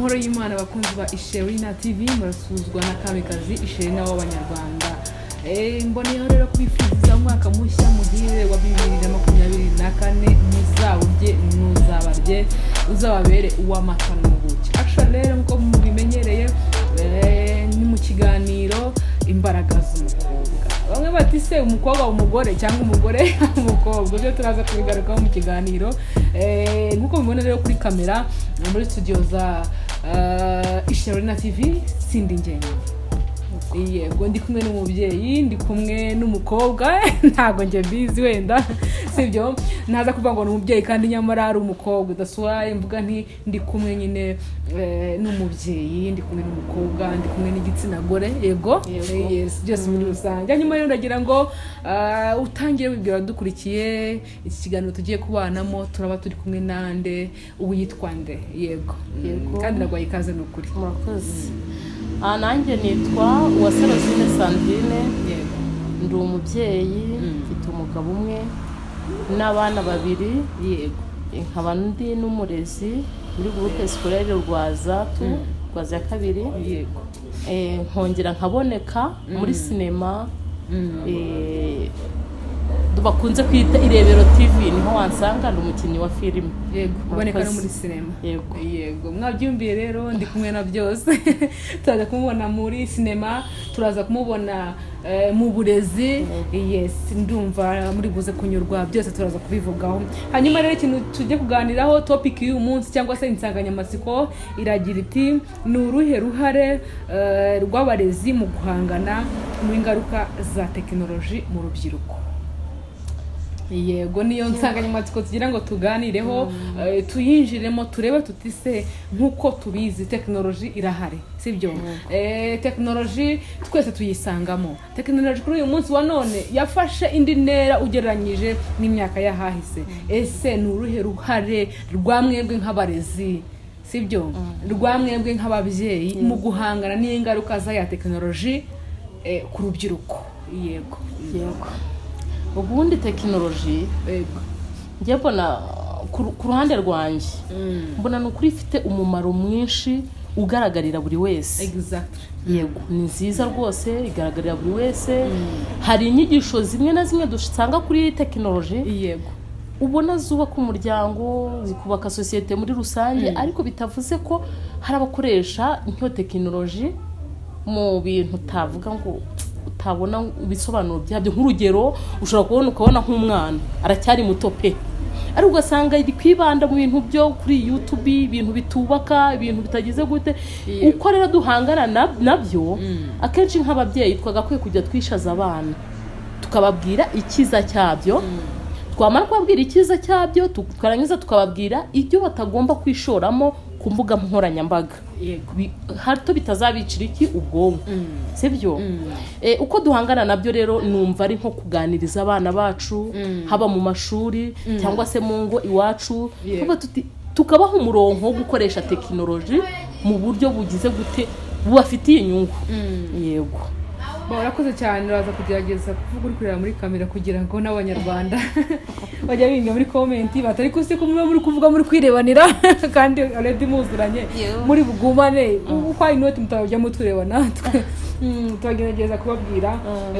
amahoro y'Imana bakunzi ba ISHERINA TV murasuzwa na kamikazi ISHERINA w'abanyarwanda. Mboneyeho rero kwifuriza umwaka mushya muhire wa 2024 muzawurye nuzabarye uzababere uw'amata n'ubuki. Actually rero nko mubimenyereye ni mu kiganiro imbaraga z'umukobwa. Bamwe bati se umukobwa umugore cyangwa umugore umukobwa, byo turaza kubigarukaho mu kiganiro. Nkuko mubona rero kuri kamera muri studio za ISHERINA TV sindi njyewe. Yego ndi kumwe n'umubyeyi, ndi kumwe n'umukobwa, ntago nje bizi wenda sibyo naza kuvuga ngo n'umubyeyi kandi nyamara ari umukobwa, daswaye mvuga nti ndi kumwe nyine n'umubyeyi, ndi kumwe n'umukobwa, ndi kumwe n'igitsina gore. Yego yes just muri rusange. Nyuma yo ndagira ngo utangire wibwira dukurikiye iki kiganiro tugiye kubanamo, turaba turi kumwe nande, uyitwa nde? Yego kandi nagwaye ikaze n'ukuri. Murakoze. Nanjye nitwa Rosine Sandrine, ndi umubyeyi, mfite umugabo umwe n'abana babiri, yego nkaba ndi n'umurezi muri groupe scolaire Rwaza ya kabiri, yego nkongera nkaboneka muri sinema bakunze kwita Irebero TV, niho wansanga ndi umukinyi wa filime. Yego uboneka no muri sinema. Yego mwabyumbiye rero ndi kumwe na byose. Turaza kumubona muri sinema, turaza kumubona mu burezi. Yes ndumva muri buze kunyurwa, byose turaza kubivugaho. Hanyuma rero ikintu tujye kuganiraho, topic y'uyu munsi cyangwa se insanganyamatsiko iragira iti ni uruhe ruhare rw'abarezi mu guhangana n'ingaruka za tekinoloji mu rubyiruko. Yego niyo nsanganyamatsiko tugira ngo tuganireho, tuyinjiremo turebe tutise nkuko tubizi tekinoloji irahari sibyo. Tekinoloji twese tuyisangamo. Tekinoloji kuri uyu munsi wa none yafashe indi ntera ugereranyije n'imyaka yahahise. Ese ni uruhe ruhare rwamwebwe nk'abarezi sibyo, rwamwebwe nk'ababyeyi mu guhangana n'ingaruka za ya tekinoloji ku rubyiruko? Yego ubundi tekinoloji njye mbona ku ruhande rwanjye mbona n'ukuri ifite umumaro mwinshi ugaragarira buri wese. Exactly. Yego ni nziza rwose, igaragarira buri wese. Hari inyigisho zimwe na zimwe dusanga kuri tekinoloji, yego ubona zubaka umuryango, zikubaka sosiyete muri rusange, ariko bitavuze ko hari abakoresha iyo tekinoloji mu bintu utavuga ngo utabona ibisobanuro byabyo. Nk'urugero ushobora ukabona nk'umwana aracyari muto pe, ari ugasanga iri kwibanda mu bintu byo kuri YouTube, ibintu bitubaka, ibintu bitagize gute. Uko rero duhangana nabyo, akenshi nk'ababyeyi twagakwiye kujya twishaza abana tukababwira ikiza cyabyo, twamara kubabwira ikiza cyabyo tukarangiza tukababwira ibyo batagomba kwishoramo ku mbuga nkoranyambaga, hato bitazabicira iki ubwonko sibyo. Uko duhangana nabyo rero numva ari nko kuganiriza abana bacu, haba mu mashuri cyangwa se mu ngo iwacu, tukabaho umurongo wo gukoresha tekinoloji mu buryo bugize gute bubafitiye inyungu. Yego barakoze cyane. Uraza kugerageza kuvuga uri kureba muri kamera kugira ngo n'abanyarwanda bajya binga muri comment batari kusi ko muri kuvuga muri kwirebanira kandi already muzuranye muri bugumane uko ari note mutajya mutureba natwe. Twagerageza kubabwira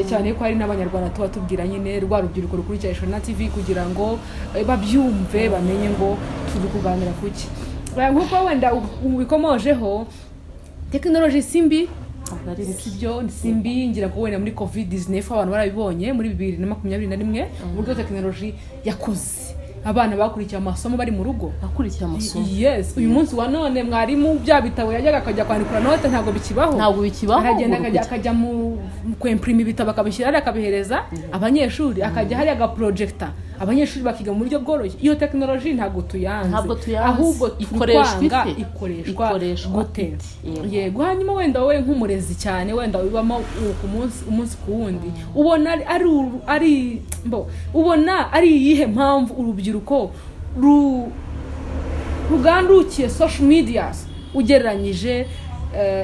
cyane ko hari n'abanyarwanda tuba tubwira nyine rwa rubyiruko rukurikira ISHERINA TV kugira ngo babyumve bamenye ngo turi kuganira kuki. Nkuko wenda ubikomojeho, tekinoloji simbi sibyo simbi, ngira ko wenda muri COVID-19 abantu barabibonye muri 2021 uburyo tekinoloji yakoze. Abana bakurikiye amasomo bari mu rugo, bakurikiye amasomo. Yes uyu munsi wa none mwarimu bya bitabo yajyaga akajya kwandikura note ntago bikibaho, aragenda akajya mu kwimprima ibitabo akabishyira akabihereza abanyeshuri, akajya hari aga projector abanyeshuri bakiga mu buryo bworoshye. Iyo tekinoloji ntago tuyanze, ahubwo ikoreshwa gute. Yego hanyuma wenda wowe nk'umurezi cyane wenda ubamo umunsi ku wundi, ubona ari iyihe mpamvu urubyiruko rugandukiye social media ugereranyije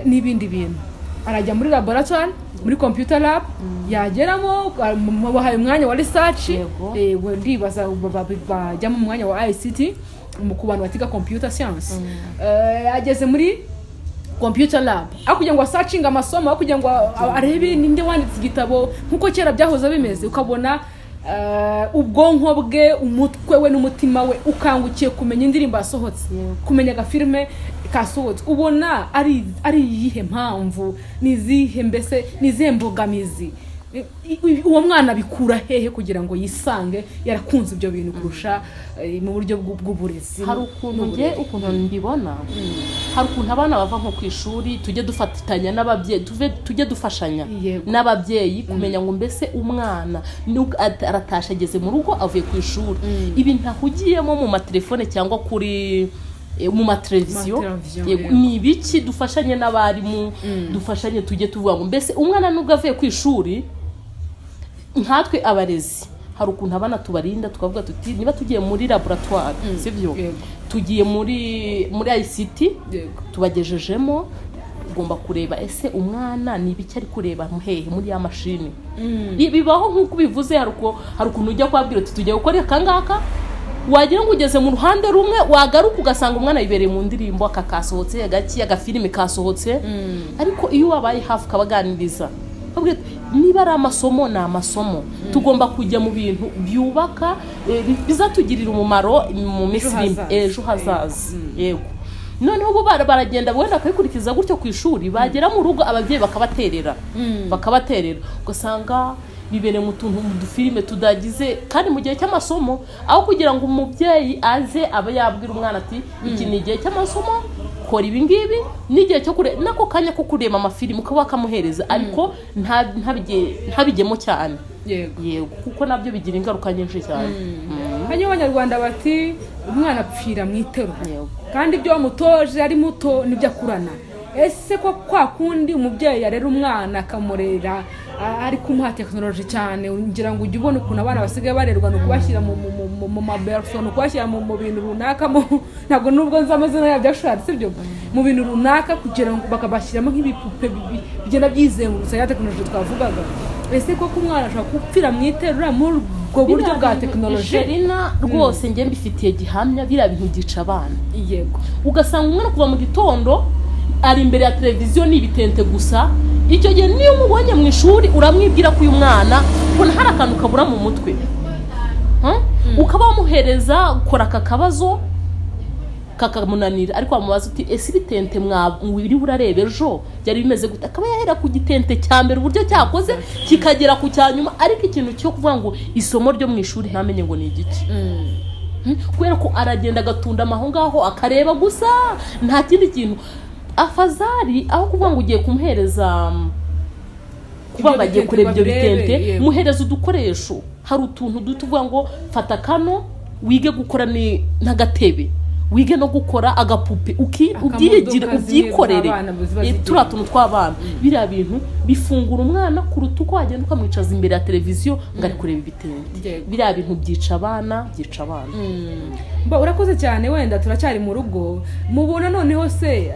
n'ibindi bintu? Arajya muri laboratoire, muri computer lab, yageramo bahaye umwanya wa research, ndibaza bajya mu mwanya wa ICT, ku bantu batiga computer science ageze muri computer lab aho kugira ngo asacinga amasomo aho kugira ngo arebe ninde wanditse igitabo nkuko kera byahoze bimeze ukabona ubwonko bwe umutwe we n'umutima we ukangukiye kumenya indirimbo yasohotse kumenya agafilme kasohotse ubona ari iyihe mpamvu nizihe mbese nizihe mbogamizi uwo mwana bikura hehe kugira ngo yisange yarakunze ibyo bintu kurusha mu buryo bw'uburezi hari ukuntu mbibona hari ukuntu abana bava nko ku ishuri tujye dufatanya n'ababyeyi tujye dufashanya n'ababyeyi kumenya ngo mbese umwana aratasha ageze mu rugo avuye ku ishuri ibi ntahugiyemo mu matelefone cyangwa kuri mu mateleviziyo ni ibiki dufashanye n'abarimu dufashanye tujye tuvuga ngo mbese umwana nubwo avuye ku ishuri nkatwe abarezi hari ukuntu abana tubarinda tukavuga tuti niba tugiye muri laboratoire sivyo tugiye muri ICT tubagejejemo ugomba kureba ese umwana ni ibiki ari kureba muhehe muri ya mashini bibaho nk'uko bivuze hari ukuntu ujya kwabwira uti tugiye gukora kangaka wagira ngo ugeze mu ruhande rumwe wagaruka ugasanga umwana yibereye mu ndirimbo akakasohotse agafilime kasohotse ariko iyo wabaye hafi kabaganiriza niba ari amasomo ni amasomo tugomba kujya mu bintu byubaka bizatugirira umumaro mu minsi ejo hazaza yego noneho bo baragenda wenda akabikurikiza gutyo ku ishuri bagera mu rugo ababyeyi bakabaterera ugasanga bibereye mu tuntu mu dufilime tudagize kandi mu gihe cy'amasomo aho kugira ngo umubyeyi aze aba yabwira umwana ati iki ni igihe cy'amasomo kora ibi ngibi n'igihe cyo kureba nako kanya ko kureba amafilime ukaba wakamuhereza ariko ntabigemo cyane yego kuko nabyo bigira ingaruka nyinshi cyane hanyuma abanyarwanda bati umwana apfira mu iterura kandi ibyo wamutoje ari muto nibyo akurana ese ko kwa kundi umubyeyi yarera umwana akamurera ari kumuha tekinoloji cyane ngira ngo ujye ubona ukuntu abana basigaye barerwa no kubashyira mu maberso no kubashyira mu bintu runaka ntabwo nubwo nzi amazina yabyo ashatse sibyo mu bintu runaka kugira ngo bakabashyiramo nk'ibipupe bigenda byizengurutsa ya tekinoloji twavugaga ese ko umwana ashobora gupfira mu iterura muri ubwo buryo bwa tekinoloji ISHERINA rwose njye mbifitiye gihamya biriya bintu byica abana yego ugasanga umwana kuva mu gitondo ari imbere ya televiziyo n'ibitente gusa icyo gihe niyo umubonye mu ishuri uramwibwira ko uyu mwana ubona hari akantu kabura mu mutwe ukaba wamuhereza gukora aka kabazo kakamunanira ariko wamubaza uti ese ibitente mwiri urareba ejo byari bimeze gute akaba yahera ku gitente cya mbere uburyo cyakoze kikagera ku cyanyuma ariko ikintu cyo kuvuga ngo isomo ryo mu ishuri ntamenye ngo ni igiki kubera ko aragenda agatunda aho ngaho akareba gusa nta kindi kintu afazari aho kuvuga ngo ugiye kumuhereza kuba bagiye kureba ibyo bitente muhereza udukoresho hari utuntu dutuvuga ngo fata kano wige gukora n'agatebe wige no gukora agapupe ubyikorere turiya tuntu tw'abana biriya bintu bifungura umwana kuruta uko wagenda ukamwicaza imbere ya televiziyo ngo ari kureba ibitente biriya bintu byica abana urakoze cyane wenda turacyari mu rugo mubona noneho se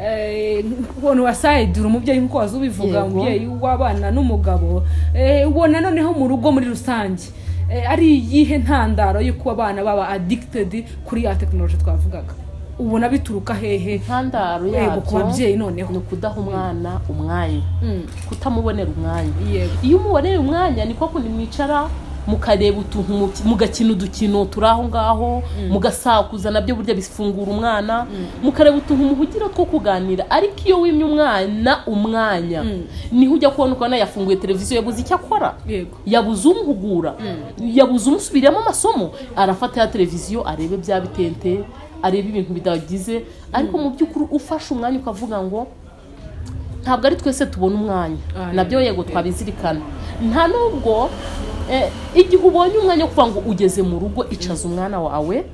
ubona wasayidura umubyeyi nk'uko waza ubivuga umubyeyi w'abana n'umugabo ubona noneho mu rugo muri rusange ari iyihe ntandaro y'uko abana baba addicted kuri ya tekinoloji twavugaga ubona bituruka hehe ntandaro yabyo ku babyeyi noneho ni ukudaha umwana umwanya kutamubonera umwanya iyo umuboneye umwanya niko kundi mwicara mukareba utuntu mugakina udukino turi aho ngaho mugasakuza nabyo burya bifungura umwana mukareba utuntu muhugira two kuganira ariko iyo wimye umwanya niho ujya kubona ukabona yafunguye televiziyo yabuze icyo akora yabuze umuhugura yabuze umusubiriyemo amasomo arafata ya televiziyo arebe bya bitente arebe ibintu bidagize ariko mu by'ukuri ufashe umwanya ukavuga ngo ntabwo ari twese tubona umwanya nabyo yego twabizirikana nta nubwo igihe ubonye umwanya wo kuvuga ngo ugeze mu rugo icaza umwana wawe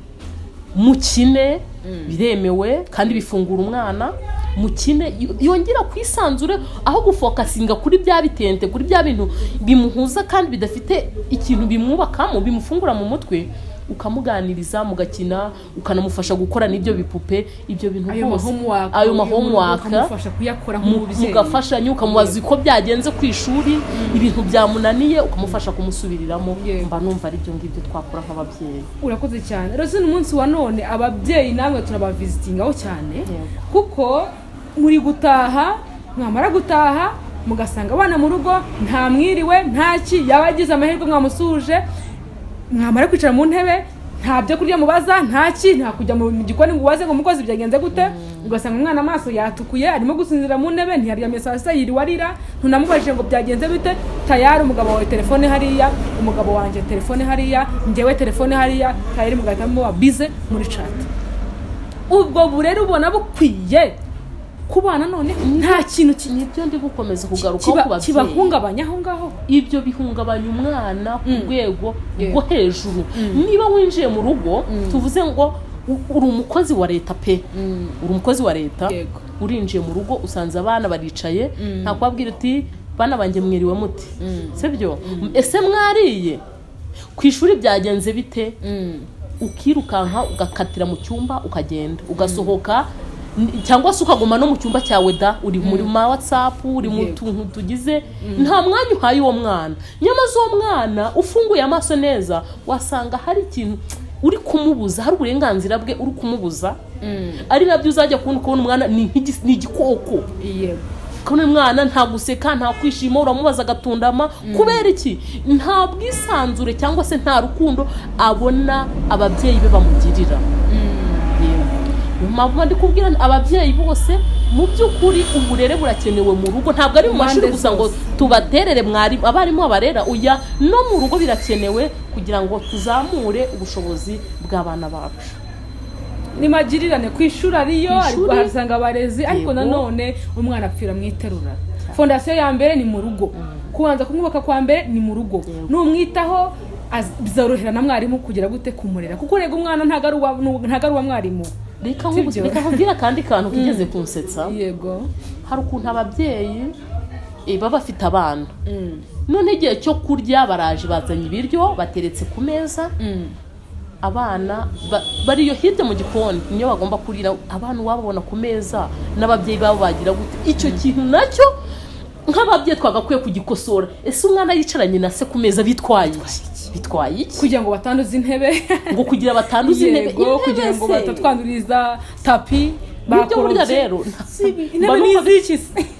mukine biremewe kandi bifungura umwana mukine yongera kwisanzure aho gufokasinga kuri bya bitente kuri bya bintu bimuhuza kandi bidafite ikintu bimwubakamo bimufungura mu mutwe ukamuganiriza mugakina ukanamufasha gukora n'ibyo bipupe ibyo bintu byose ayo homework ukamufasha kuyakora nk'umubyeyi mugafashanya ukamubaza uko byagenze ku ishuri ibintu byamunaniye ukamufasha kumusubiriramo mba numva ari byo ngibyo twakora nk'ababyeyi. Urakoze cyane Rosine. Umunsi wa none ababyeyi namwe turabavisitingaho cyane kuko muri gutaha mwamara gutaha mugasanga abana mu rugo nta mwiriwe ntaki yabagize amahirwe mwamusuje mwamara kwicara mu ntebe nta byo kurya mubaza ntaki nta kujya mu gikoni ngo ubaze ngo umukozi byagenze gute ugasanga umwana amaso yatukuye arimo gusinzira mu ntebe ntiyaryamye saa sita yiriwe arira ntunamubajije ngo byagenze bite tayari umugabo wawe telefone hariya umugabo wanjye telefone hariya njyewe telefone hariya tayari mugahitamo wa bize muri chat. Ubwo burere ubona bukwiye kubana none nta kintu nibyo ndi gukomeza kugarukaho ku babyeyi kibahungabanya aho ngaho. Ibyo bihungabanya umwana ku rwego rwo hejuru. Niba winjiye mu rugo tuvuze ngo uri umukozi wa leta pe uri umukozi wa leta urinjiye mu rugo usanze abana baricaye nta kubabwira uti bana banjye mwiriwe muti sibyo ese mwariye ku ishuri byagenze bite ukirukanka ugakatira mu cyumba ukagenda ugasohoka cyangwa se ukaguma no mu cyumba cyawe da uri muri WhatsApp uri mu tuntu tugize nta mwanya uhaye uwo mwana. Nyamaze uwo mwana ufunguye amaso neza wasanga hari ikintu uri kumubuza hari uburenganzira bwe uri kumubuza ari nabyo uzajya kubona umwana ni igikoko. Kubona umwana nta guseka nta kwishima uramubaza agatundama kubera iki nta bwisanzure cyangwa se nta rukundo abona ababyeyi be bamugirira. Mpamvu ndi kubwira ababyeyi bose mu by'ukuri uburere burakenewe mu rugo ntabwo ari mu mashuri gusa ngo tubaterere mwari abarimu abarera uya no mu rugo birakenewe kugira ngo tuzamure ubushobozi bw'abana bacu. Ni magirirane ku ishuri ariyo ariko hasanga abarezi ariko nanone umwana apfira mwiterura. Fondasiyo ya mbere ni mu rugo kubanza kumwubaka kwa mbere ni mu rugo n'umwitaho bizorohera na mwarimu kugira gute kumurera kuko rega umwana ntago ari uwa mwarimu. Reka nkubwira kandi kantu kigeze kunsetsa. Yego. Hari ukuntu ababyeyi baba bafite abana none igihe cyo kurya baraje bazanye ibiryo bateretse ku meza abana bariyo hirya mu gikoni niyo bagomba kurira abana wababona ku meza n'ababyeyi babo bagira gute icyo kintu nacyo nk'ababyeyi twagakwiye kugikosora. Ese umwana yicaranye na se ku meza bitwaye iki kugira ngo batanduze intebe ngo kugira batanduze intebe kugira ngo batatwanduriza tapi bakorobye rero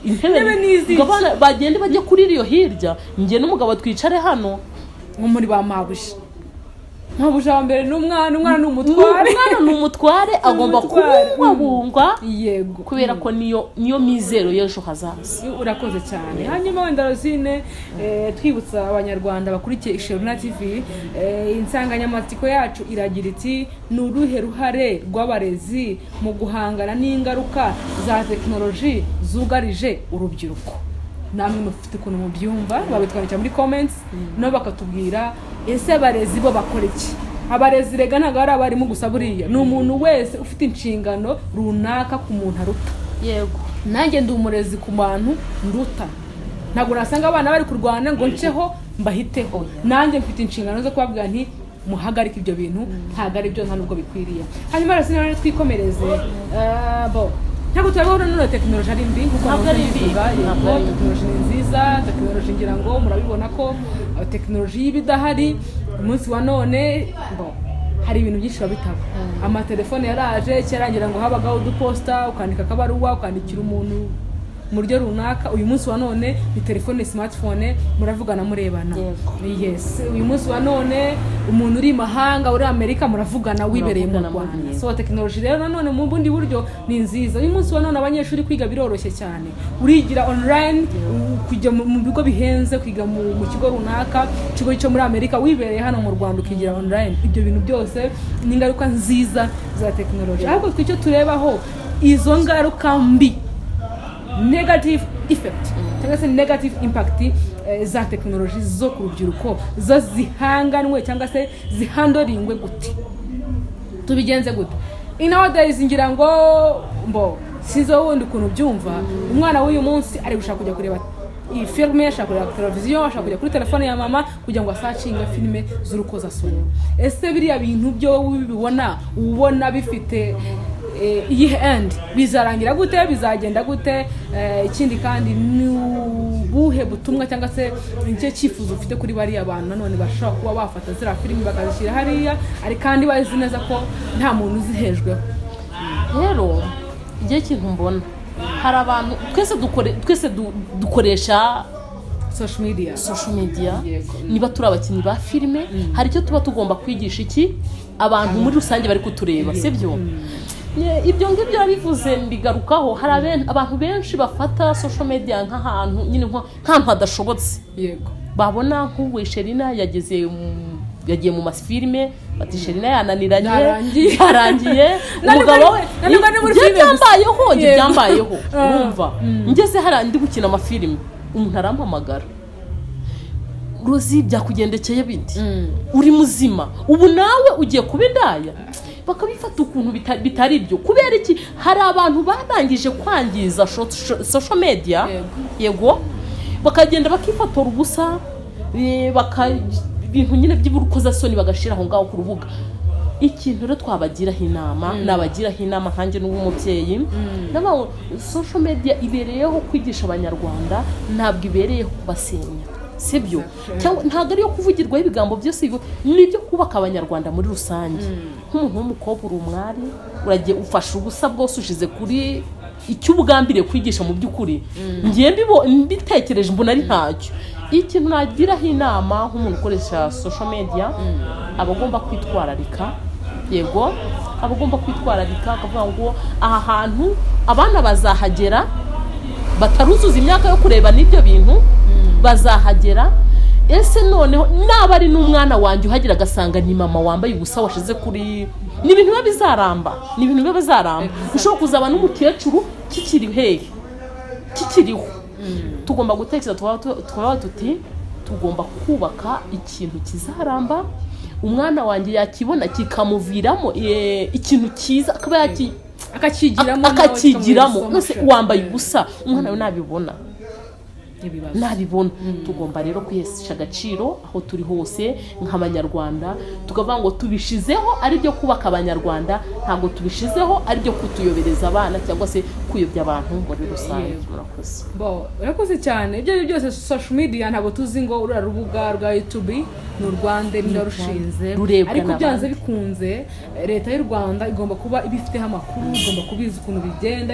intebe n'iziki bagende bajye kuri iyo hirya njye n'umugabo twicare hano nko muri ba mabuja mabuja wa mbere n'umwana n'umutware agomba kubungwabungwa yego kubera ko niyo mizero y'ejo hazaza. Urakoze cyane. Hanyuma wenda Rosine twibutsa abanyarwanda bakurikiye ISHERINA TV insanganyamatsiko yacu iragira iti ni uruhe ruhare rw'abarezi mu guhangana n'ingaruka za tekinoloji zugarije urubyiruko. Namwe mufite ukuntu mubyumva babitwandikira muri comments no bakatubwira ese abarezi bo bakora iki. Abarezi rega ntago ari abarimu gusa buriya ni umuntu wese ufite inshingano runaka ku muntu aruta. Yego nanjye ndi umurezi ku bantu nduta ntago nasanga abana bari kurwana ngo nceho mbahiteho nanjye mfite inshingano zo kubabwira nti muhagarika ibyo bintu ntago ari byo nta nubwo bikwiriye. Hanyuma Rosine twikomereze ntabwo turabona none tekinoloji ari mbi kuko tekinoloji ni nziza. Tekinoloji ngira ngo murabibona ko tekinoloji y'ibidahari umunsi wa none hari ibintu byinshi babitaba. Amatelefone yaraje cyarangira ngo habagaho uduposta ukandika akabaruwa ukandikira umuntu mu buryo runaka. Uyu munsi wa none ni telefone smartphone muravugana murebana. Yes uyu munsi wa none umuntu uri mahanga uri Amerika muravugana wibereye mu Rwanda. So tekinoloji rero none mu bundi buryo ni nziza. Uyu munsi wa none abanyeshuri kwiga biroroshye cyane urigira online kujya mu bigo bihenze kwiga mu kigo runaka kigo cyo muri Amerika wibereye hano mu Rwanda ukigira online. Ibyo bintu byose ni ingaruka nziza za tekinoloji ariko twicyo turebaho izo ngaruka mbi negative effect cyangwa se negative impact za tekinoloji zo ku rubyiruko zo zihanganwe cyangwa se zihandoringwe gute tubigenze gute. Nowadays ngira ngo sizo wundi ukuntu byumva umwana w'uyu munsi ari gushaka kujya kureba iyi filime, ashaka kureba televiziyo, ashaka kujya kuri telefone ya mama kugira ngo asacinge filime z'urukozasoni. Ese biriya bintu byo ubona bifite iyi end bizarangira gute, bizagenda gute? Ikindi kandi ni ubuhe butumwa cyangwa se icyo cyifuzo ufite kuri bariya bantu nanone bashobora kuba bafata ziriya filime bakazishyira hariya ari kandi bazi neza ko nta muntu uzihejweho? Rero igihe kintu mbona hari abantu twese dukoresha social media niba turi abakinnyi ba filime hari icyo tuba tugomba kwigisha iki abantu muri rusange bari kutureba, sibyo? Ibyo ngibyo bivuze mbigarukaho. Hari abantu benshi bafata social media nk'ahantu nyine nk'ahantu hadashobotse, babona nk'ubu ISHERINA yagiye mu masfilime bati ISHERINA yananiranye yarangiye umugabo we byambayeho urumva ngeze hari ndi gukina amafilime umuntu arampamagara, Rosine byakugendekeye bite, uri muzima ubu nawe ugiye kuba indaya? Bakabifata ukuntu bitari ibyo. Kubera iki? Hari abantu barangije kwangiza social media, yego, bakagenda bakifatora ubusa, ibintu nyine by'urukozasoni bagashira aho ngaho ku rubuga. Ikintu rero twabagiraho inama, nabagiraho inama nkanjye n'umubyeyi, nabo social media ibereyeho kwigisha abanyarwanda, ntabwo ibereyeho kubasenya, sibyo? Ntabwo ari yo kuvugirwaho ibigambo byose, ni ibyo kubaka abanyarwanda muri rusange. Nk'umuntu w'umukobwa uri umwari, uragiye ufasha ubusa bwose ushize kuri icyo ubugambiriye kwigisha mu by'ukuri. Ngiye mbitekereje mbona ari ntacyo. Ikintu nagiraho inama nk'umuntu ukoresha social media, abagomba kwitwararika, yego, abagomba kwitwararika, akavuga ngo aha hantu abana bazahagera bataruzuza imyaka yo kureba n'ibyo bintu, bazahagera. Ese noneho naba ari n'umwana wanjye uhagira agasanga ni mama wambaye ubusa washize kuri, ni ibintu biba bizaramba, ushobora kuzaba n'umukecuru kikiriho. Tugomba gutekereza tuti tugomba kubaka ikintu kizaramba, umwana wanjye yakibona kikamuviramo ikintu cyiza, akaba akakigiramo. Wambaye ubusa umwana we nabibona. Tugomba rero kwihesha agaciro aho turi hose nk'abanyarwanda, tukavuga ngo tubishizeho ari byo kubaka abanyarwanda, ntabwo tubishizeho ari byo kutuyobereza abana cyangwa se kuyobya abantu muri rusange. Urakoze cyane. Ibyo byose social media ntabwo tuzi ngo uru rubuga rwa YouTube ni Rwanda rushinze, ariko byanze bikunze leta y'u Rwanda igomba kuba ibifiteho amakuru, igomba kubizi ukuntu bigenda,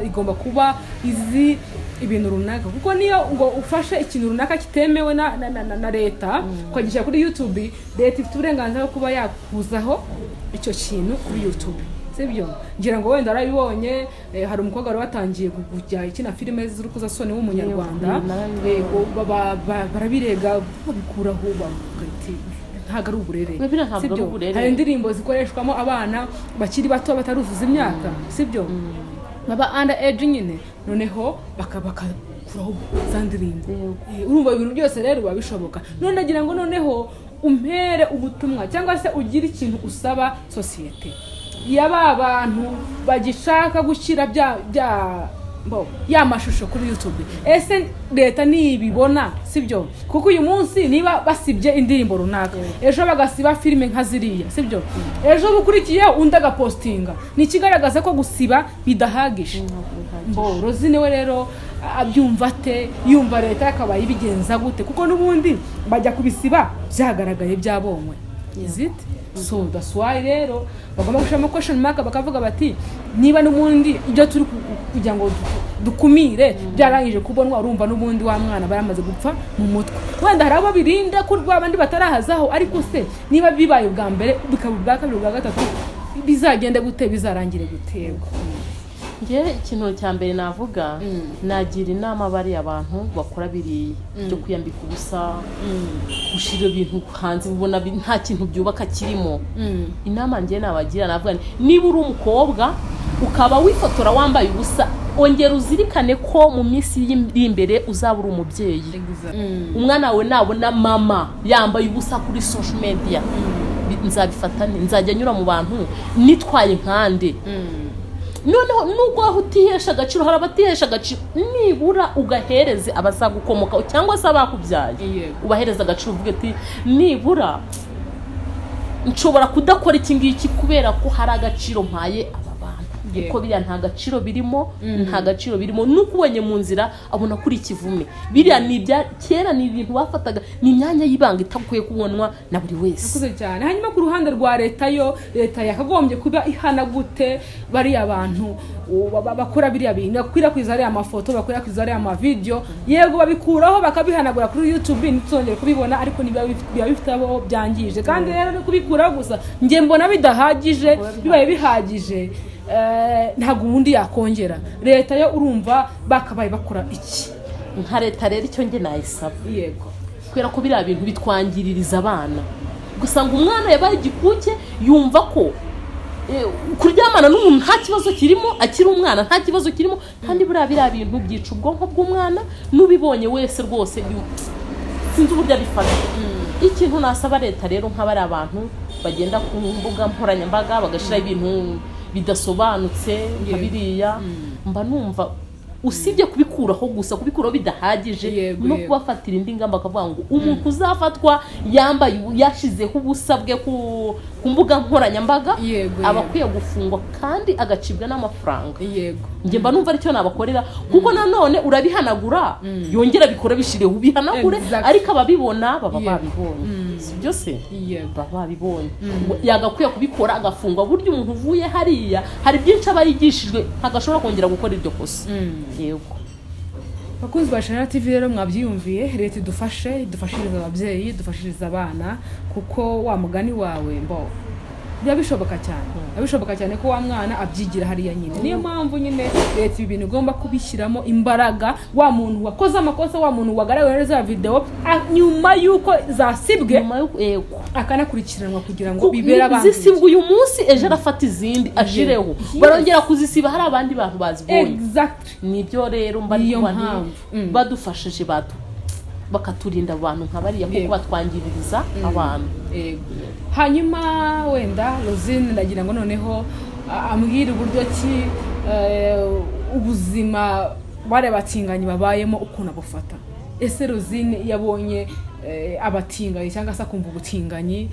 igomba kuba izi ibintu runaka, kuko niyo ngo ufashe ikintu runaka kitemewe na leta ukagishyira kuri YouTube, leta ifite uburenganzira bwo kuba yakuzaho icyo kintu kuri YouTube, sibyo? Ngira ngo wenda arabibonye, hari umukobwa wari watangiye kujya ikina filime z'urukozasoni w'umunyarwanda, barabirega babikuraho bagati ntago ari uburere, hari indirimbo zikoreshwamo abana bakiri bato bataruzuza imyaka, sibyo? Baba under age nyine, noneho bakakuraho za ndirimbo. Urumva ibintu byose rero biba bishoboka. None nagira ngo noneho umpere ubutumwa cyangwa se ugira ikintu usaba societe yaba abantu bagishaka gushyira ya mashusho kuri YouTube. Ese leta nibibona, sibyo? Kuko uyu munsi niba basibye indirimbo runaka, ejo bagasiba filime nka ziriya, sibyo? Ejo bukurikiye undi agapostinga, ni kigaragaza ko gusiba bidahagije. Rosine we rero abyumva ate? Yumva leta akaba yibigenza gute? Kuko nubundi bajya kubisiba byagaragaye byabonywe. Is it? So that's why rero bagomba gushama question mark, bakavuga bati niba n'ubundi ibyo turi kugira ngo dukumire byarangije kubonwa, urumva n'ubundi wa mwana baramaze gupfa mu mutwe. Wenda hari abo birinda kurwa abandi batarahazaho, ariko se niba bibaye ubwa mbere bikaba ubwa kabiri ubwa gatatu bizagende gute, bizarangire gutego? Nge ikintu cya mbere navuga, nagira inama bari abantu bakora biriya byo kwiyambika ubusa, gushira ibintu hanze ubona nta kintu byubaka kirimo. Inama nge nabagira navuga, niba uri umukobwa ukaba wifotora wambaye ubusa, ongera uzirikane ko mu minsi iri imbere uzaba uri umubyeyi. Umwana wawe nabona mama yambaye ubusa kuri social media, nzabifatane, nzajya nyura mu bantu nitwaye nkande. noneho nubwo aho utihesha agaciro hari abatihesha agaciro nibura ugahereze abazagukomokaho cyangwa se abakubyaye ubahereza agaciro uvuge ati nibura nshobora kudakora iki ngiki kubera ko hari agaciro mpaye kuko biriya nta gaciro birimo nta gaciro birimo nuko ubonye mu nzira abona kuri ikivume biriya ni ibya kera ni ibintu bafataga ni imyanya y'ibanga itakwiye kubonwa na buri wese nakuze cyane. Hanyuma ku ruhande rwa leta leta yakagombye kuba ihana gute bari abantu bakora biriya bintu bakwirakwiza ari amafoto bakwirakwiza ari amavideo yego babikuraho bakabihanagura kuri YouTube ntitongere kubibona ariko niba bifite abo byangije kandi rero no kubikuraho gusa nge mbona bidahagije bibaye bihagije ntabwo ubundi yakongera leta yo urumva bakabaye bakora iki nka leta rero icyo nge nayisaba yego kubera ko biriya bintu bitwangiririza abana gusa ngo umwana yabaye igikuke yumva ko kuryamana n'umuntu nta kibazo kirimo akiri umwana nta kibazo kirimo kandi biriya bintu byica ubwonko bw'umwana n'ubibonye wese rwose sinzi uburyo abifata ikintu nasaba leta rero nk'abari abantu bagenda ku mbuga nkoranyambaga bagashyiraho ibintu bidasobanutse nka biriya mba numva usibye kubikuraho gusa kubikuraho bidahagije no kubafatira indi ngamba akavuga ngo umuntu uzafatwa yambaye yashizeho ubusabwe ku mbuga nkoranyambaga aba akwiye gufungwa kandi agacibwa n'amafaranga njye mba numva aricyo nabakorera kuko nanone urabihanagura yongera bikora bishireho ubihanagure ariko ababibona baba babibonye si byose baba babibonye yagakwiye kubikora agafungwa buryo umuntu uvuye hariya hari byinshi aba yigishijwe ntagashobora kongera gukora iryo kosa yego bakunzi ba ISHERINA TV rero mwabyiyumviye leta idufashiriza ababyeyi idufashiriza abana kuko wa mugani wawe byabishoboka cyane ko wa mwana abyigira hariya nyine niyo mpamvu nyine leta ibi bintu igomba kubishyiramo imbaraga wa muntu wakoze amakosa wa muntu wagaragaye muri za video nyuma yuko zasibwe akanakurikiranwa kugira ngo bibera abandi zisibwe uyu munsi ejo arafata izindi ajireho barongera kuzisiba hari abandi bantu bazibonye nibyo rero badufashije bakaturinda abantu nka bariya kuko batwangiririza abantu hanyuma wenda Rosine ndagira ngo noneho ambwira uburyo ki ubuzima bare batinganye babayemo ukuntu abufata ese Rosine yabonye abatinganyi cyangwa se akumva ubutinganyi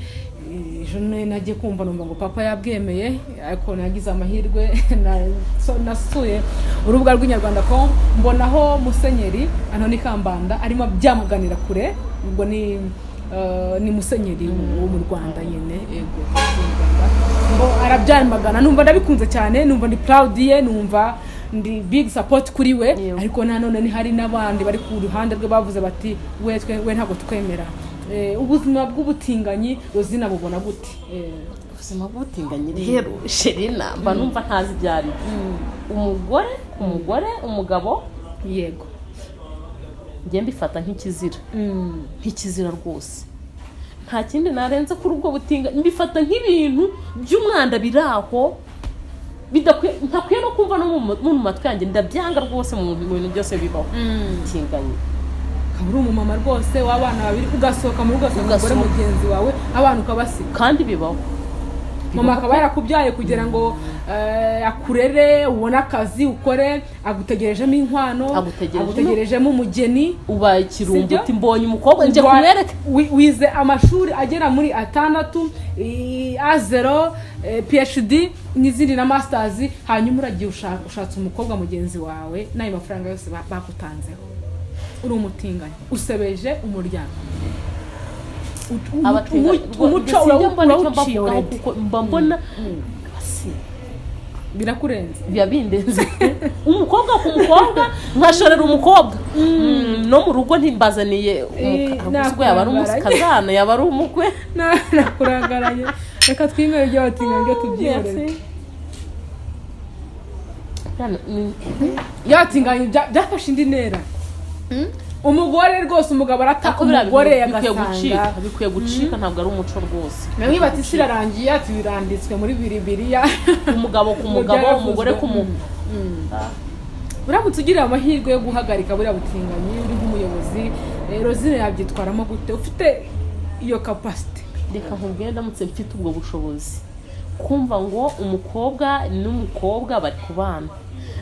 jone nagiye kumva numva ngo papa yabwemeye ariko nagize amahirwe nasuye urubuga rw'inyarwanda.com mbonaho musenyeri Anoni Kambanda arimo byamuganira kure ubwo ni musenyeri wo mu Rwanda nyine ego ngo arabyamagana numva ndabikunze cyane numva ndi proud ye numva ndi big support kuri we ariko nanone ni hari nabandi bari ku ruhande rwe bavuze bati we ntabwo twemera ubuzima bw'ubutinganyi Rosine bubona gute ubuzima bw'ubutinganyi rero ISHERINA mba numva ntazi byari umugabo yego ngiye mbifata nk'ikizira rwose nta kindi narenze kuri ubwo butinganyi mbifata nk'ibintu by'umwanda biraho ntakwiye no kumva no mu matwi yanjye ndabyanga rwose mu bintu byose bibaho butinganyi uri umumama rwose w'abana babiri ugasohoka mu rugo umugore mugenzi wawe abantu ukabasiga kandi bibaho mama akaba yarakubyaye kugira ngo akurere ubone akazi ukore agutegerejemo inkwano agutegerejemo umugeni ubaye ikirumbo uti mbonye umukobwa nje kumwereka wize amashuri agera muri 6 A0 PhD n'izindi na masters hanyuma uragiye ushatse umukobwa mugenzi wawe nayo mafaranga yose bakutanzeho uri umutinganyi usebeje umuryango umuco urawuciye mbona birakurenze byabindenze umukobwa ku mukobwa nkashorera umukobwa no mu rugo ntimbazaniye umukobwa yaba ari umusikazana yaba ari umukwe nakurangaranye reka twingaye ibyo batinganye byo tubyihoreze yatinganye byafashe indi ntera umugore rwose umugabo arata umugore yagasanga bikwiye gucika ntabwo ari umuco rwose namwe bati sirarangiye atubiranditswe muri Bibiliya umugabo ku mugabo umugore ku mugore uramutse ugira amahirwe yo guhagarika buriya butinganyi uri nk'umuyobozi Rosine yabyitwaramo gute ufite iyo capacity reka nkubwire ndamutse mfite ubwo bushobozi kumva ngo umukobwa n'umukobwa bari kubana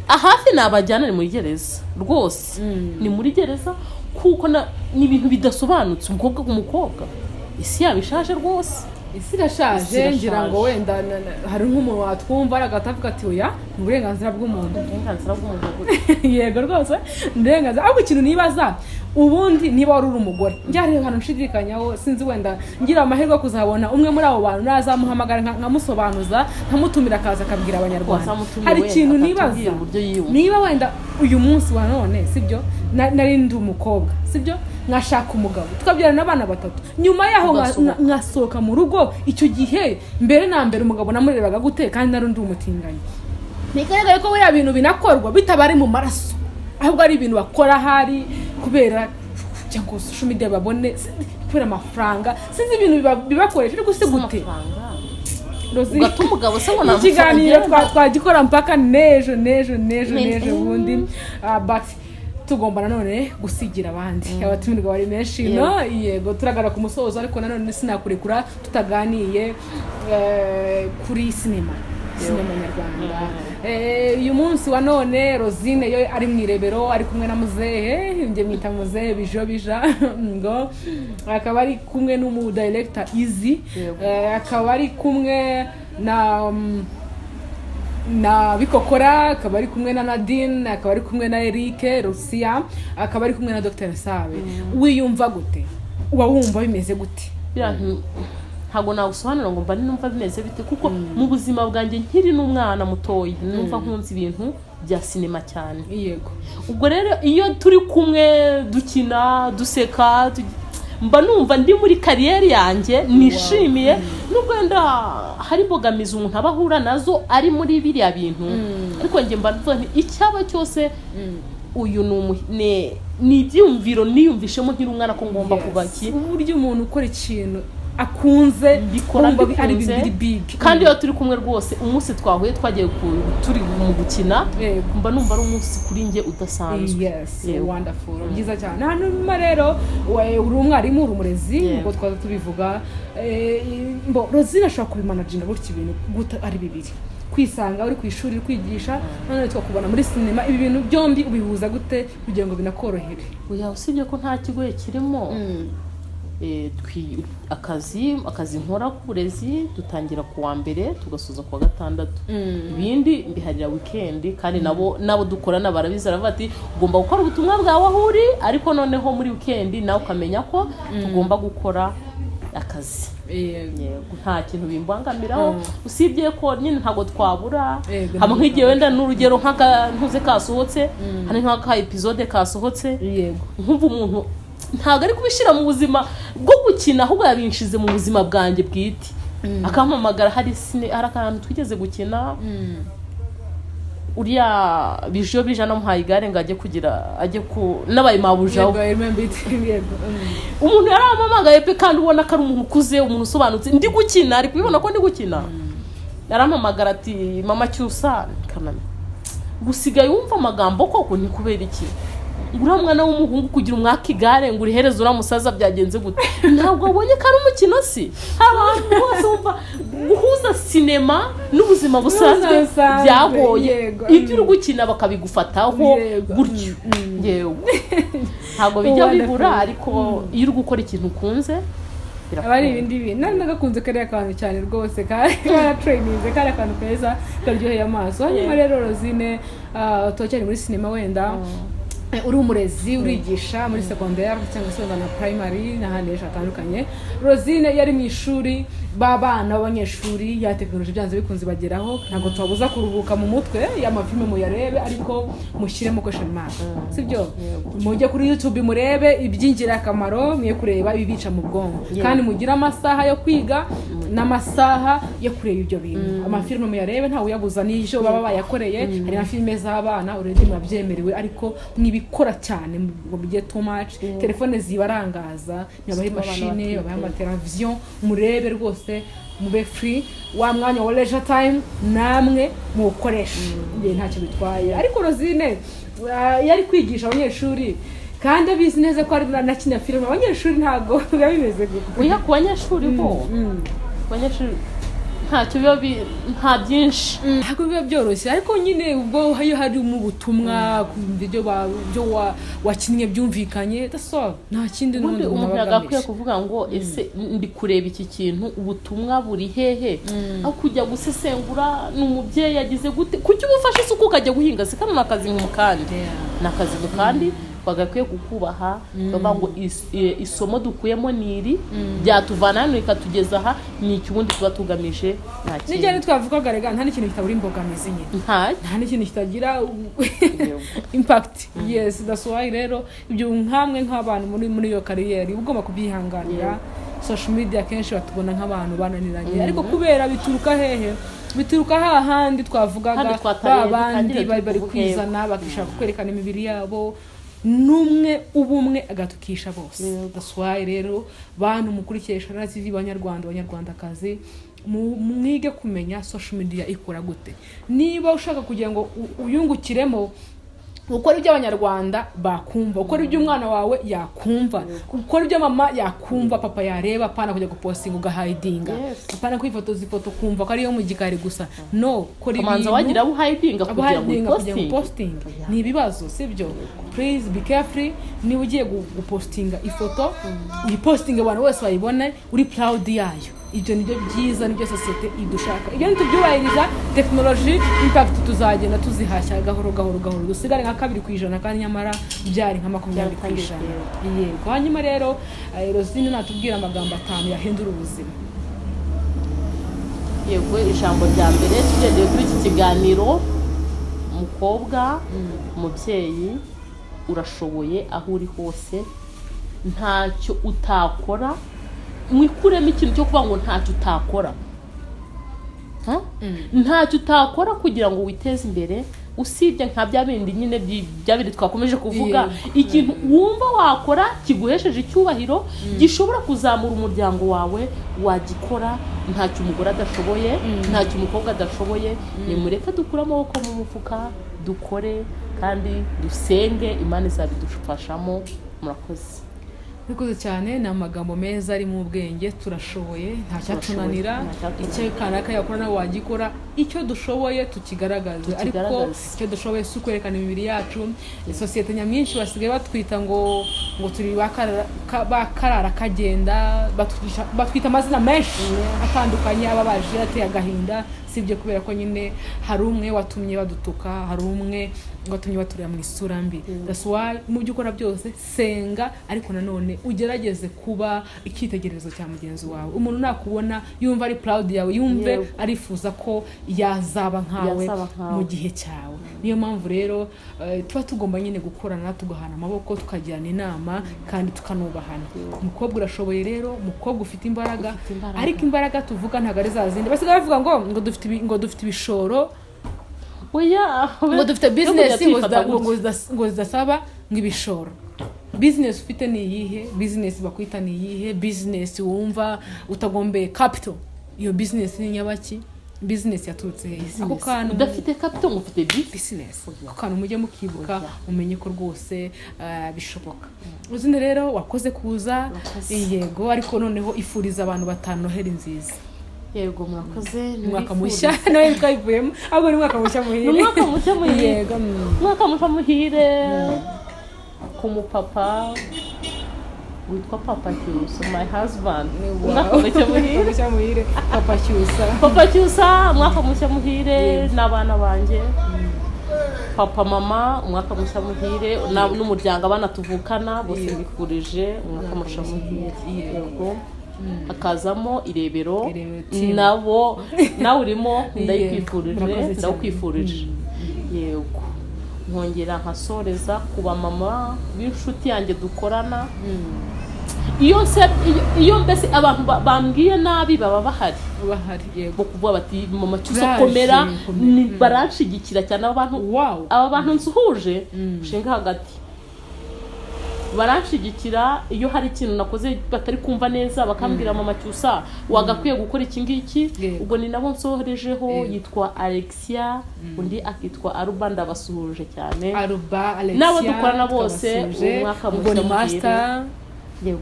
hafi nabajyana ni muri gereza rwose ni muri gereza kuko ni ibintu bidasobanutse umukobwa ku mukobwa isi yabishaje rwose isi irashaje ngira ngo wenda hari nk'umuntu watwumva aragatavuga ati oya ni uburenganzira bw'umuntu yego rwose uburenganzira ahubwo ikintu nibaza ubundi niba wari uri umugore njyariye ahantu nshidikanyaho sinzi wenda ngira amahirwe yo kuzabona umwe muri abo bantu nazamuhamagara nkamusobanuza nkamutumira akaza akabwira abanyarwanda hari ikintu nibaza niba wenda uyu munsi wa none sibyo nari ndi umukobwa sibyo nkashaka umugabo tukabyarana n'abana 3 nyuma yaho nkasohoka mu rugo icyo gihe mbere na mbere umugabo namurebaga gute kandi nari ndi umutinganyi nigaragaye ko buriya bintu binakorwa bitabari mu maraso ahubwo ari ibintu bakora hari kubera cyangwa social media babone kubera amafaranga sinzi ibintu bibakoresha ariko se gute ugatuma umugabo se ngo ikiganiro twagikora mpaka nejo bundi but tugomba nanone gusigira abandi abatumirwa bari menshi no yego turagara ku musozo ariko nanone sinakurekura tutaganiye kuri sinema nyarwanda uyu munsi wa none Rosine yo ari mu irebero ari kumwe na muzehe nje mwita muzehe bija ngo akaba ari kumwe n'umu director Easy akaba ari kumwe na Bikokora akaba ari kumwe na Nadine akaba ari kumwe na Eric Rusia akaba ari kumwe na Dr Sabe wiyumva gute uba wumva bimeze gute ntago nawusobanura ngo mba numva bimeze bite kuko mu buzima bwanjye nkiri n'umwana mutoyi numva nkunze ibintu bya sinema cyane yego ubwo rero iyo turi kumwe dukina duseka mba numva ndi muri kariyeri yanjye nishimiye nubwo wenda hari mbogamizi umuntu abahura nazo ari muri biriya bintu ariko njye mba numva icyaba cyose uyu ni ibyumviro niyumvishemo nkiri umwana ko ngomba kuba ki uburyo umuntu ukora ikintu akunze bikora ari bibiri big kandi iyo turi kumwe rwose umunsi twahuye twagiye turi mu gukina mba numva ari umunsi kuri nge udasanzwe yes wonderful byiza cyane hanyuma rero uri umwarimu uri umurezi uko twaza tubivuga Rosine ashobora kubimanaginga gutya ibintu guta ari bibiri kwisanga uri ku ishuri kwigisha none twakubona muri sinema ibi bintu byombi ubihuza gute kugira ngo binakorohere oya usibye ko nta kigoye kirimo akazi nkora k'uburezi dutangira ku wa mbere tugasoza ku wa gatandatu ibindi mbiharira weekend kandi nabo dukorana barabizara bati ugomba gukora ubutumwa bwawe aho uri ariko noneho muri weekend nawe ukamenya ko tugomba gukora akazi nta kintu bimbangamiraho usibye ko nyine ntago twabura hamwe nk'igihe wenda n'urugero ntuze kasohotse hari nk'aka episode kasohotse nkumva umuntu ntago ari kubishira mu buzima bwo gukina ahubwo yabinshize mu buzima bwanjye bwite akampamagara hari akantu twigeze gukina uriya bija namuhaye igare ngo ajye n'abaye mabuja umuntu yarampamagaye pe kandi ubona ko ari umuntu ukuze umuntu usobanutse ndi gukina ari kubibona ko ndi gukina yarampamagara ati mama cyusa kaname gusigaye wumva amagambo koko ni kubera iki ngura mwana w'umuhungu kugira umwaka igare ngo urihereze uramusaza byagenze gute ntabwo abonye ko ari umukino si abantu bose umva guhuza sinema n'ubuzima busanzwe byagoye ibyo uri gukina bakabigufataho gutyo yewe ntabwo bijya bibura ariko iyo uri gukora ikintu ukunze abari ibindi bintu nari nagakunze kariya kantu cyane rwose karatraininze kariya kantu keza karyoheye amaso hanyuma rero Rosine twacyari muri sinema wenda uri umurezi urigisha muri secondaire cyangwa se na primary n'ahandi henshi hatandukanye Rosine yari mu ishuri babana b'abanyeshuri ya tekinoloji byanze bikunze bageraho ntabwo twabuza kuruhuka mu mutwe y'amafilme muyarebe ariko mushyiremo question mark sibyo mujye kuri YouTube murebe iby'ingirakamaro mwiye kureba ibibica mu bwonko kandi mugira amasaha yo kwiga n'amasaha yo kureba ibyo bintu amafilme muyarebe ntawe uyabuza n'icyo baba bayakoreye hari na filme z'abana uredi murabyemerewe ariko nibikora cyane ngo bijye too much telefone zibarangaza nyabaye machine babaye amateleviziyo murebe rwose mube free wa mwanya wa leisure time namwe mukoresha ntacyo bitwaye ariko Rosine yari kwigisha abanyeshuri kandi abizi neza ko ari na kina filime abanyeshuri ntago bimeze gute uya ku banyeshuri bo abanyeshuri ntacyo biba nta byinshi ntabwo biba byoroshye ariko nyine ubwo iyo hari mu butumwa byo wakinnye byumvikanye nta kindi n'ubundi umuntu yagakwiye kuvuga ngo ese ndi kureba iki kintu ubutumwa buri hehe aho kujya gusesengura n'umubyeyi yagize gute kuki ubufashe isuku ukajya guhinga si kano n'akazi nk'umukandi n'akazi kandi bagakwiye kukubaha bavuga ngo isomo dukuyemo niri byatuvana hano ikatugeza aha ni ikibundi tuba tugamije nta kintu nijyane twavugaga rega nta n'ikintu kitabura imbogamizi nyine nta n'ikintu kitagira impact yes that's why rero ibyo nkamwe nk'abantu muri iyo kariyeri ugomba kubyihanganira social media kenshi batubona nk'abantu bananiranye ariko kubera bituruka hehe bituruka hahandi twavugaga babandi bari kwizana bakishaka kwerekana imibiri yabo numwe ubumwe agatukisha bose that's why rero bantu mukurikiye ISHERINA TV banyarwandakazi mwige kumenya social media ikora gute niba ushaka kugira ngo uyungukiremo ukora ibyo abanyarwanda bakumva ukora ibyo umwana wawe yakumva ukora ibyo mama yakumva papa yareba apana kujya gupostinga ugahidinga apana kwifotoza ifoto kumva ko ariyo mu gikari gusa no kora ibintu kamanza wagira abo hidinga kugira ngo posting ni ibibazo sibyo please be careful niba ugiye gupostinga ifoto uyipostinga abantu bose bayibone uri proud yayo ibyo nibyo byiza nibyo societe idushaka ibyo nitubyubahiriza technology impact tuzagenda tuzihashya gahoro dusigare nka 2% kandi nyamara byari nka 20%. Yego hanyuma rero Rosine natubwira amagambo 5 yahindura ubuzima. Yego ijambo rya mbere tugendeye kuri iki kiganiro umukobwa umubyeyi urashoboye aho uri hose ntacyo utakora mwikuremo ikintu cyo kuvuga ngo ntacyo utakora ntacyo utakora kugira ngo witeze imbere usibye nka bya bindi nyine byabiri twakomeje kuvuga ikintu wumva wakora kiguhesheje icyubahiro gishobora kuzamura umuryango wawe wagikora ntacyo umugore adashoboye ntacyo umukobwa adashoboye nimureke dukure amaboko mu mufuka dukore kandi dusenge Imana izabidufashamo murakoze Bikoze cyane na amagambo meza ari mu bwenge turashoboye nta cyatunanira icyo kanaka yakora na wagikora icyo dushoboye tukigaragaza ariko icyo dushoboye sukwerekana imibiri yacu societe nyamwinshi basigaye batwita ngo turi bakarara kagenda batwita amazina menshi atandukanye ababaje ateye agahinda sibyo kubera ko nyine hari umwe watumye badutuka hari umwe watumye baturira mu isura mbi that's why mu byo ukora byose senga ariko nanone ugerageze kuba icyitegererezo cya mugenzi wawe umuntu nakubona yumva ari proud yawe yumve arifuza ko yazaba nkawe mu gihe cyawe niyo mpamvu rero tuba tugomba nyine gukorana tugahana amaboko tukagirana inama kandi tukanubahana umukobwa urashoboye rero umukobwa ufite imbaraga ariko imbaraga tuvuga ntago ari zazindi basigaye bavuga ngo dufite ibishoro ngo dufite business ngo zidasaba ngibishoro business ufite ni iyihe business bakwita ni iyihe business wumva utagombeye capital iyo business ni nyabaki business yaturutse ako kantu udafite capital ufite business ako kantu mujye mukibuka umenye ko rwose bishoboka Rosine rero wakoze kuza yego ariko noneho ifuriza abantu batanoheri nziza yego mwakoze mwaka mushya nawe twayivuyemo ahubwo ni mwaka mushya muhire yego mwaka mushya muhire ku mupapa witwa Papa Cyusa my husband mwaka mushya muhire Papa Cyusa mwaka mushya muhire n'abana banjye papa mama umwaka mushya muhire n'umuryango abana tuvukana bose bifurije umwaka mushya muhire yego akazamo irebero nabo nawe urimo ndakwifurije yego nkongera nkasoreza kuba mama b'inshuti yanjye dukorana iyo mbese abantu bambwiye nabi baba bahari yego kuvuga bati mama Cyusa komera baranshigikira cyane aba bantu nsuhuje nshinga hagati baranshigikira iyo hari ikintu nakoze batari kumva neza bakambwira mama Cyusa wagakwiye gukora iki ngiki ubwo ni nabo nsohorejeho yitwa Alexia undi akitwa Aruba ndabasuhuje cyane Aruba Alexia nabo dukorana bose umwaka mushya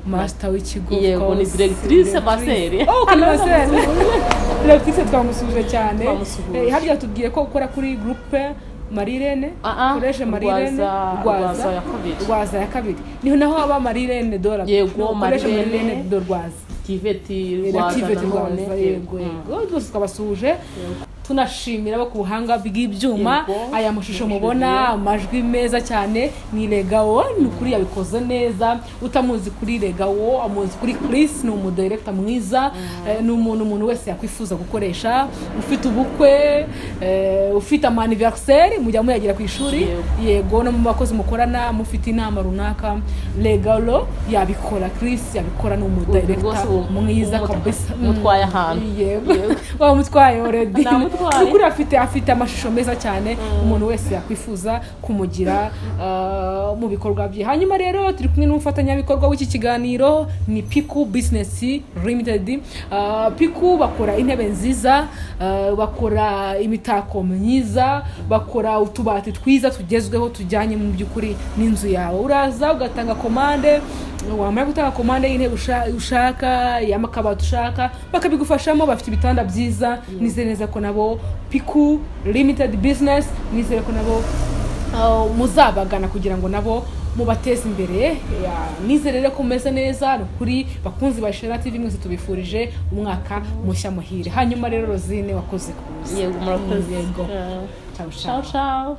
master w'ikigo yego ni directrice basere kandi basere directrice twamusuje cyane harya tubwiye ko ukora kuri groupe Marirene koresha Marirene Rwaza ya kabiri niho naho aba Marirene Dora yego Marirene Dorwaza Kiveti Rwaza yego rwose twabasuje tunashimira bo ku buhanga bw'ibyuma aya mashusho mubona amajwi meza cyane ni Legawo ni kuri yabikoze neza utamuzi kuri Legawo amuzi kuri Chris ni umudirector mwiza ni umuntu wese yakwifuza gukoresha ufite ubukwe ufite anniversaire mujya muyagira ku ishuri yego no mu bakozi mukorana mufite inama runaka Legawo yabikora Chris yabikora ni umudirector mwiza kabisa mutwaye ahantu yego wa mutwaye already kuri afite amashusho meza cyane umuntu wese yakwifuza kumugira mu bikorwa bye hanyuma rero turi kumwe n'umufatanyabikorwa w'iki kiganiro ni Piku Business Limited Piku bakora intebe nziza bakora imitako myiza bakora utubati twiza tugezweho tujyanye mu by'ukuri n'inzu yawe uraza ugatanga komande wamara gutanga komande y'intebe ushaka y'amakabati ushaka bakabigufashamo bafite ibitanda byiza nizere neza ko nabo Piku Limited Business nizere ko nabo muzabagana kugira ngo nabo mubateze imbere nizere rero ko meze neza kuri bakunzi ba ISHERINA TV mwese tubifurije umwaka mushya muhire hanyuma rero Rosine wakoze kuza yego murakoze yego ciao ciao